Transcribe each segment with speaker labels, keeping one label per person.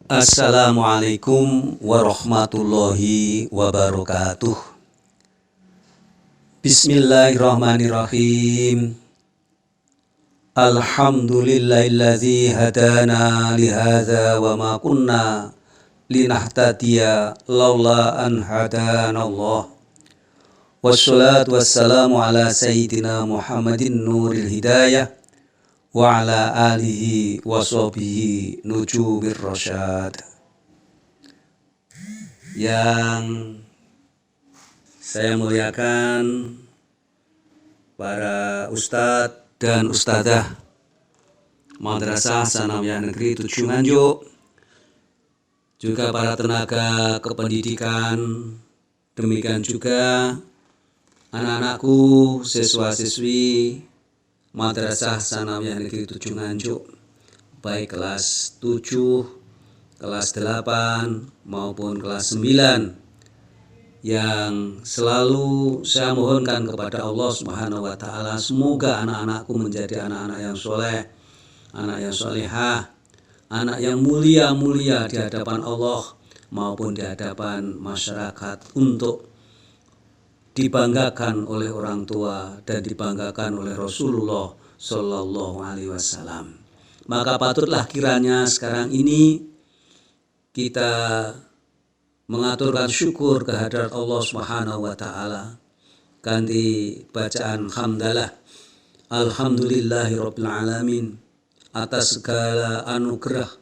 Speaker 1: Assalamualaikum warahmatullahi wabarakatuh. Bismillahirrahmanirrahim. Alhamdulillahilladzi hadana lihadza wa ma kunna linahtadiya laula an hadanallah. Wassalatu wassalamu ala sayyidina Muhammadin nuril hidayah wa ala alihi wa sahbihi nujubir rasyad. Yang saya muliakan para ustadz dan ustadzah Madrasah Sanawiyah Negeri 7 Nganjuk, juga para tenaga kependidikan, demikian juga anak-anakku, siswa-siswi Madrasah Sanawiyah Negeri 7 Nganjuk, baik kelas 7, kelas 8 maupun kelas 9, yang selalu saya mohonkan kepada Allah Subhanahu wa Ta'ala, semoga anak-anakku menjadi anak-anak yang soleh, anak yang solehah, anak yang mulia-mulia di hadapan Allah maupun di hadapan masyarakat, untuk dibanggakan oleh orang tua dan dibanggakan oleh Rasulullah Shallallahu Alaihi Wasallam. Maka patutlah kiranya sekarang ini kita mengaturkan syukur kehadirat Allah Subhanahu wa Ta'ala ganti bacaan hamdalah, alhamdulillahirabbil alamin, atas segala anugerah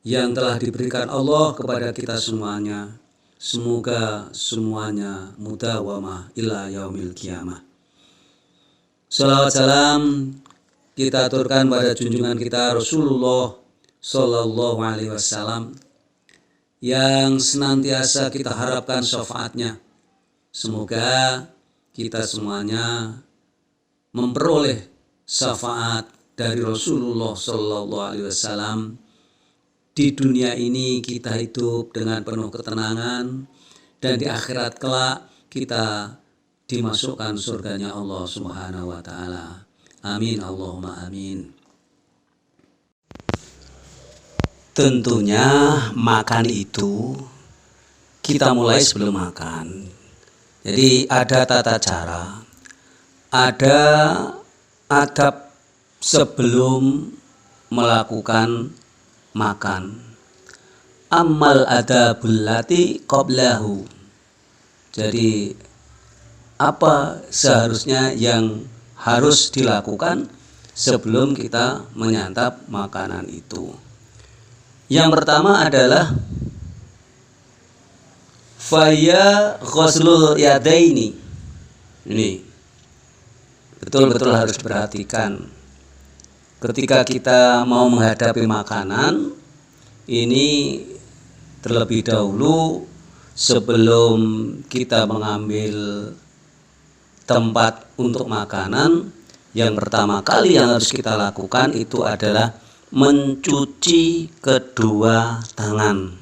Speaker 1: yang telah diberikan Allah kepada kita semuanya. Semoga semuanya mudawamah ila yaumil qiyamah. Salawat salam kita aturkan pada junjungan kita Rasulullah Sallallahu Alaihi Wasallam, yang senantiasa kita harapkan syafaatnya. Semoga kita semuanya memperoleh syafaat dari Rasulullah Sallallahu Alaihi Wasallam. Di dunia ini kita hidup dengan penuh ketenangan, dan di akhirat kelak kita dimasukkan surganya Allah Subhanahu wa Ta'ala. Amin Allahumma amin. Tentunya makan itu kita mulai sebelum makan. Jadi ada tata cara, ada adab sebelum melakukan makan. Amal adabul lati qablahu. Jadi apa seharusnya yang harus dilakukan sebelum kita menyantap makanan itu? Yang pertama adalah faya ghuslul yadaini. Ini betul-betul harus diperhatikan. Ketika kita mau menghadapi makanan, ini terlebih dahulu sebelum kita mengambil tempat untuk makanan, yang pertama kali yang harus kita lakukan itu adalah mencuci kedua tangan.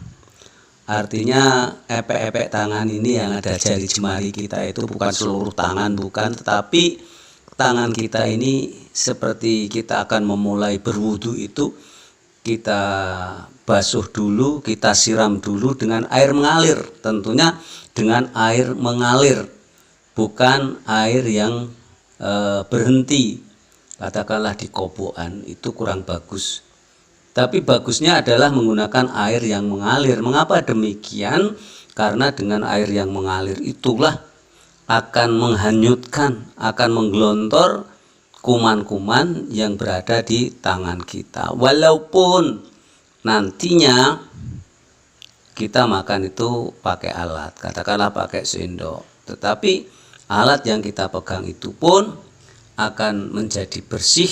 Speaker 1: Artinya epek-epek tangan ini yang ada jari jemari kita itu bukan seluruh tangan, bukan, tetapi tangan kita ini seperti kita akan memulai berwudu itu kita basuh dulu, kita siram dulu dengan air mengalir. Tentunya dengan air mengalir, bukan air yang berhenti, katakanlah di kobokan, itu kurang bagus. Tapi bagusnya adalah menggunakan air yang mengalir. Mengapa demikian? Karena dengan air yang mengalir itulah akan menghanyutkan, akan menggelontor kuman-kuman yang berada di tangan kita. Walaupun nantinya kita makan itu pakai alat, katakanlah pakai sendok, tetapi alat yang kita pegang itu pun akan menjadi bersih,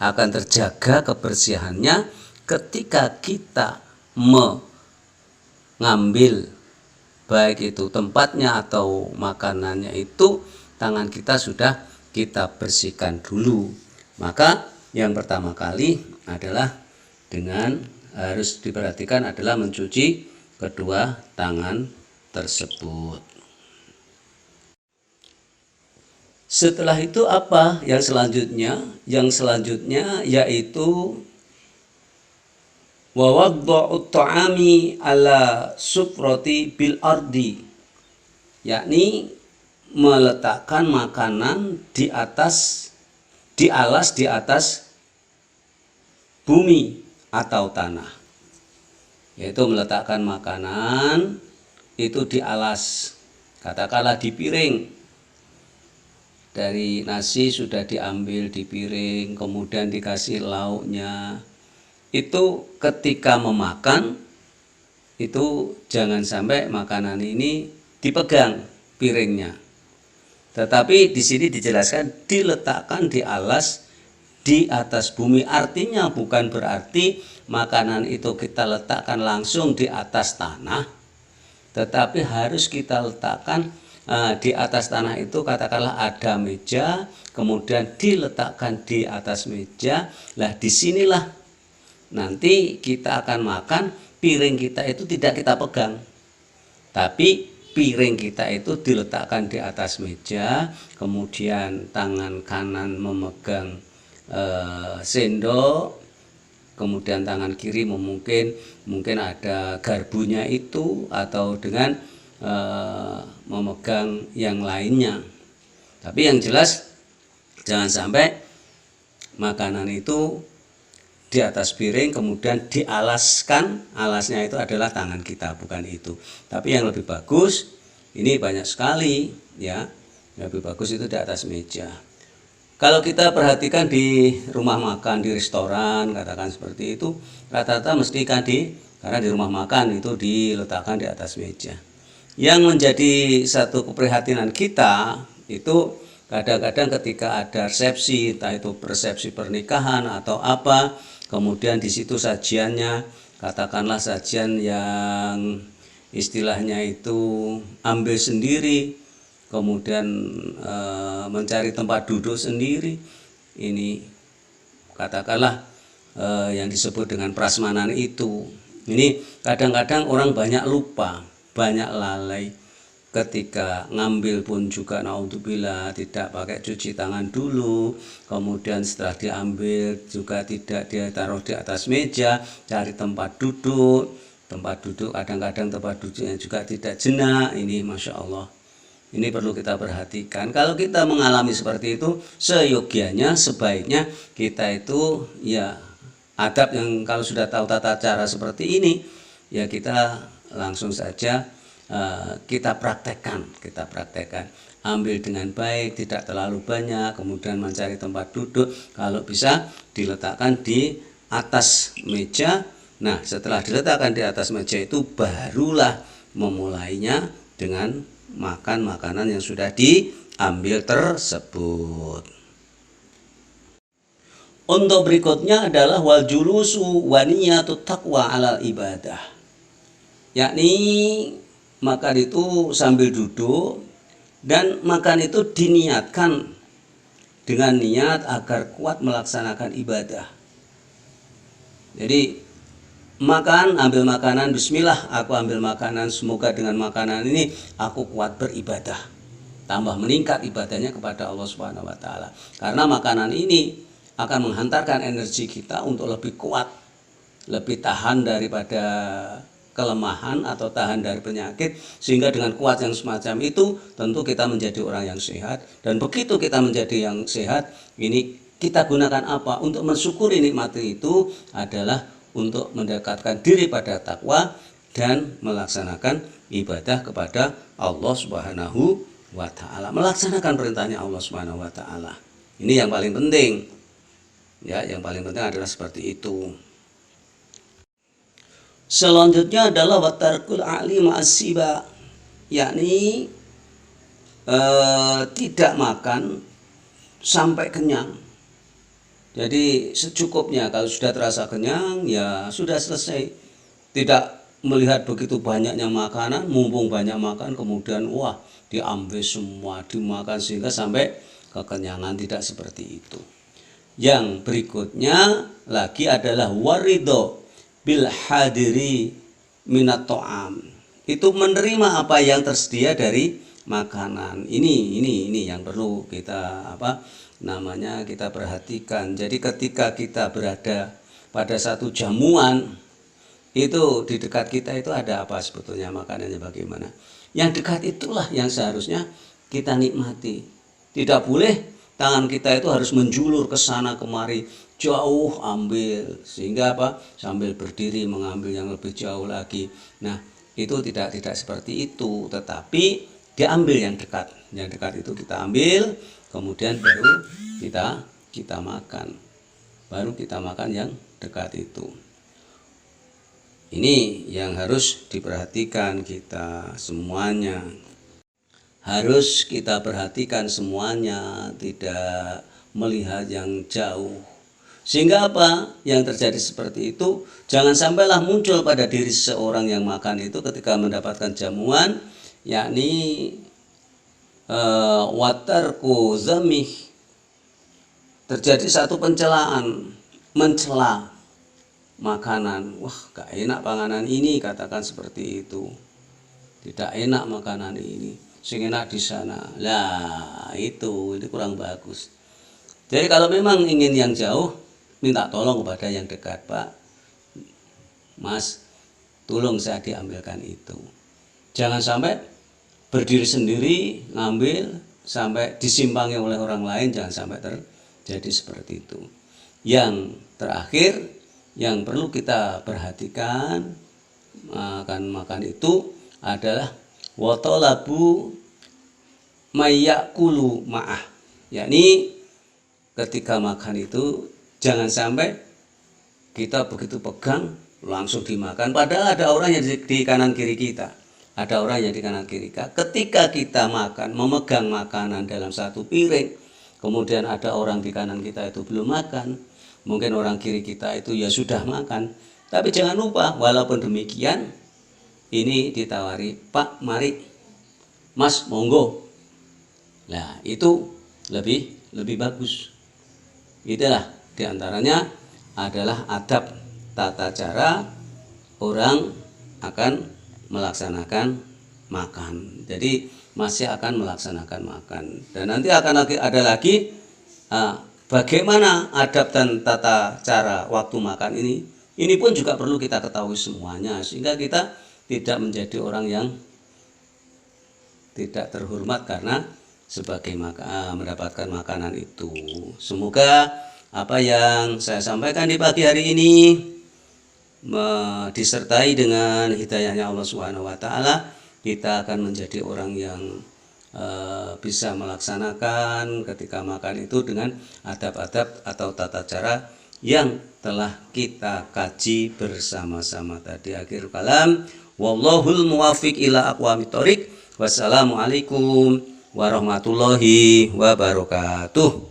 Speaker 1: akan terjaga kebersihannya ketika kita mengambil baik itu tempatnya atau makanannya, itu tangan kita sudah kita bersihkan dulu. Maka yang pertama kali adalah dengan harus diperhatikan adalah mencuci kedua tangan tersebut. Setelah itu apa yang selanjutnya? Yang selanjutnya yaitu wa wadda'ut ta'ami ala sufrati bil ardi, yakni meletakkan makanan di atas, di alas, di atas bumi atau tanah, yaitu meletakkan makanan itu di alas, katakanlah di piring. Dari nasi sudah diambil di piring, kemudian dikasih lauknya. Itu ketika memakan, itu jangan sampai makanan ini dipegang piringnya. Tetapi di sini dijelaskan diletakkan di alas di atas bumi. Artinya bukan berarti makanan itu kita letakkan langsung di atas tanah, tetapi harus kita letakkan di atas tanah itu, katakanlah ada meja, kemudian diletakkan di atas meja. Lah disinilah nanti kita akan makan, piring kita itu tidak kita pegang, tapi piring kita itu diletakkan di atas meja, kemudian tangan kanan memegang sendok, kemudian tangan kiri mungkin ada garpunya itu, atau dengan memegang yang lainnya. Tapi yang jelas jangan sampai makanan itu di atas piring kemudian dialaskan, alasnya itu adalah tangan kita, bukan itu. Tapi yang lebih bagus, ini banyak sekali ya, lebih bagus itu di atas meja. Kalau kita perhatikan di rumah makan, di restoran, katakan seperti itu, rata-rata mesti karena di rumah makan itu diletakkan di atas meja. Yang menjadi satu keprihatinan kita itu kadang-kadang ketika ada resepsi, entah itu resepsi pernikahan atau apa, kemudian di situ sajiannya katakanlah sajian yang istilahnya itu ambil sendiri, kemudian mencari tempat duduk sendiri. Ini katakanlah yang disebut dengan prasmanan itu. Ini kadang-kadang orang banyak lupa, banyak lalai, ketika ngambil pun juga naudzubillah tidak pakai cuci tangan dulu, kemudian setelah diambil juga tidak dia taruh di atas meja, cari tempat duduk kadang-kadang tempat duduknya juga tidak jenak. Ini Masya Allah, ini perlu kita perhatikan. Kalau kita mengalami seperti itu, seyogianya sebaiknya kita itu ya adab yang kalau sudah tahu tata cara seperti ini ya kita langsung saja kita praktekkan, ambil dengan baik, tidak terlalu banyak, kemudian mencari tempat duduk, kalau bisa diletakkan di atas meja. Nah, setelah diletakkan di atas meja itu barulah memulainya dengan makan makanan yang sudah diambil tersebut. Untuk berikutnya adalah wal julusu wa niyatut taqwa alal ibadah, yakni makan itu sambil duduk dan makan itu diniatkan dengan niat agar kuat melaksanakan ibadah. Jadi ambil makanan, bismillah aku ambil makanan, semoga dengan makanan ini aku kuat beribadah, tambah meningkat ibadahnya kepada Allah Subhanahu wa taala. Karena makanan ini akan menghantarkan energi kita untuk lebih kuat, lebih tahan daripada kelemahan atau tahan dari penyakit, sehingga dengan kuat yang semacam itu tentu kita menjadi orang yang sehat. Dan begitu kita menjadi yang sehat, ini kita gunakan apa? Untuk mensyukuri nikmat itu adalah untuk mendekatkan diri pada takwa dan melaksanakan ibadah kepada Allah Subhanahu wa taala, melaksanakan perintahnya Allah Subhanahu wa taala. Ini yang paling penting. Ya, yang paling penting adalah seperti itu. Selanjutnya adalah watarkul a'li ma'asiba, yakni tidak makan sampai kenyang. Jadi secukupnya, kalau sudah terasa kenyang ya sudah selesai. Tidak melihat begitu banyaknya makanan, mumpung banyak makan kemudian wah diambil semua dimakan sehingga sampai kekenyangan, tidak seperti itu. Yang berikutnya lagi adalah warido bil hadiri minat to'am, itu menerima apa yang tersedia dari makanan. Ini yang perlu kita kita perhatikan. Jadi ketika kita berada pada satu jamuan Itu di dekat kita itu ada apa sebetulnya, makanannya bagaimana. Yang dekat itulah yang seharusnya kita nikmati. Tidak boleh tangan kita itu harus menjulur ke sana kemari, jauh ambil, sehingga apa? Sambil berdiri mengambil yang lebih jauh lagi. Nah, itu tidak seperti itu, tetapi diambil yang dekat. Yang dekat itu kita ambil, kemudian baru kita makan. Baru kita makan yang dekat itu. Ini yang harus diperhatikan kita semuanya. Harus kita perhatikan semuanya, tidak melihat yang jauh. Sehingga apa? Yang terjadi seperti itu, jangan sampailah muncul pada diri seseorang yang makan itu ketika mendapatkan jamuan, yakni watarku zamih. Terjadi satu pencelaan, mencela makanan. Wah, gak enak panganan ini, katakan seperti itu. Tidak enak makanan ini, sing enak di sana. Lah, itu kurang bagus. Jadi kalau memang ingin yang jauh, minta tolong kepada yang dekat. Pak, Mas, tolong saya diambilkan itu. Jangan sampai berdiri sendiri ngambil sampai disimpangi oleh orang lain, jangan sampai terjadi seperti itu. Yang terakhir yang perlu kita perhatikan makan itu adalah watolabu mayyakulu ma'ah, yakni ketika makan itu jangan sampai kita begitu pegang langsung dimakan, padahal ada orang yang di kanan kiri kita. Ada orang yang di kanan kiri kita. Ketika kita makan, memegang makanan dalam satu piring, kemudian ada orang di kanan kita itu belum makan, mungkin orang kiri kita itu ya sudah makan. Tapi jangan lupa, walaupun demikian, ini ditawari, Pak, mari, Mas, monggo. Nah, itu lebih bagus. Itulah diantaranya adalah adab tata cara orang akan melaksanakan makan. Jadi masih akan melaksanakan makan. Dan nanti akan ada lagi bagaimana adab dan tata cara waktu makan ini. Ini pun juga perlu kita ketahui semuanya, sehingga kita tidak menjadi orang yang tidak terhormat karena sebagai mendapatkan makanan itu. Semoga apa yang saya sampaikan di pagi hari ini disertai dengan hidayahnya Allah Subhanahu wa taala, kita akan menjadi orang yang bisa melaksanakan ketika makan itu dengan adab-adab atau tata cara yang telah kita kaji bersama-sama tadi. Akhir kalam, wallahul muwaffiq ila aqwamit thoriq. Wassalamualaikum warahmatullahi wabarakatuh.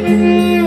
Speaker 2: Thank you.